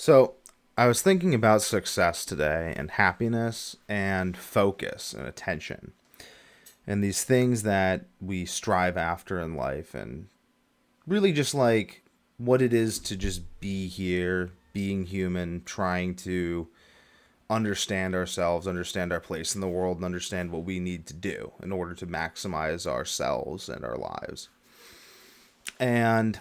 So, I was thinking about success today and happiness and focus and attention and these things that we strive after in life and really just like what it is to just be here, being human, trying to understand ourselves, understand our place in the world, and understand what we need to do in order to maximize ourselves and our lives. And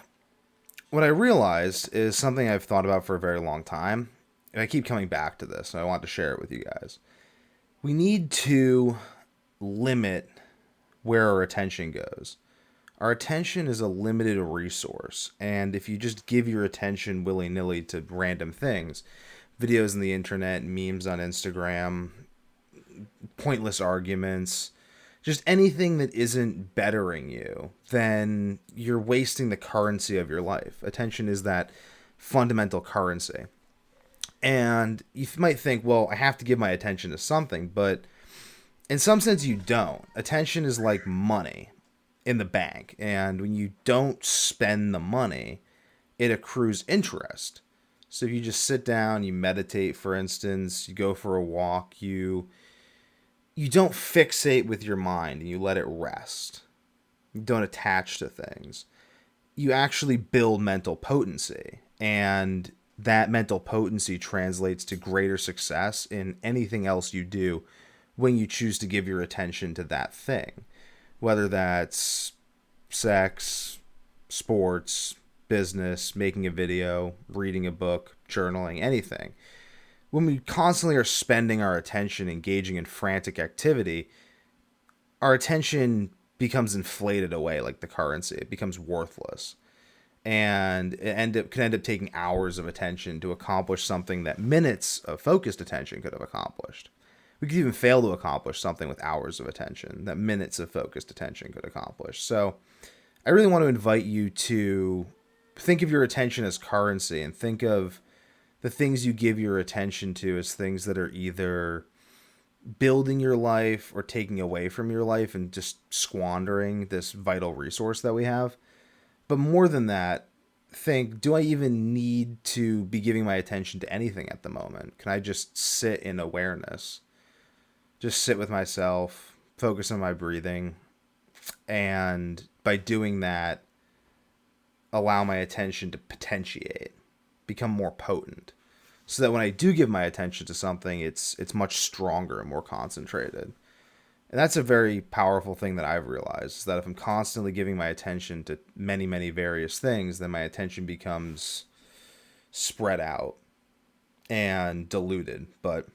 what I realized is something I've thought about for a very long time, and I keep coming back to this, and I want to share it with you guys. We need to limit where our attention goes. Our attention is a limited resource, and if you just give your attention willy nilly to random things, videos on the internet, memes on Instagram, pointless arguments, just anything that isn't bettering you, then you're wasting the currency of your life. Attention is that fundamental currency. And you might think, well, I have to give my attention to something, but in some sense, you don't. Attention is like money in the bank. And when you don't spend the money, it accrues interest. So if you just sit down, you meditate, for instance, you go for a walk, you don't fixate with your mind and you let it rest. You don't attach to things. You actually build mental potency. And that mental potency translates to greater success in anything else you do when you choose to give your attention to that thing. Whether that's sex, sports, business, making a video, reading a book, journaling, anything. When we constantly are spending our attention engaging in frantic activity, our attention becomes inflated away like the currency. It becomes worthless. And can end up taking hours of attention to accomplish something that minutes of focused attention could have accomplished. We could even fail to accomplish something with hours of attention that minutes of focused attention could accomplish. So I really want to invite you to think of your attention as currency and think of the things you give your attention to as things that are either building your life or taking away from your life and just squandering this vital resource that we have. But more than that, think, do I even need to be giving my attention to anything at the moment? Can I just sit in awareness? Just sit with myself, focus on my breathing, and by doing that, allow my attention to potentiate, become more potent, so that when I do give my attention to something, it's much stronger and more concentrated. And that's a very powerful thing that I've realized, is that if I'm constantly giving my attention to many, many various things, then my attention becomes spread out and diluted. But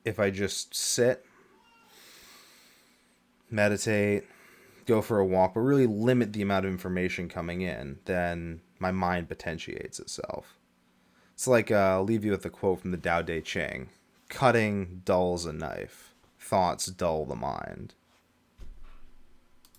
if I just sit, meditate, go for a walk, but really limit the amount of information coming in, then my mind potentiates itself. It's like, I'll leave you with a quote from the Tao Te Ching: cutting dulls a knife, thoughts dull the mind.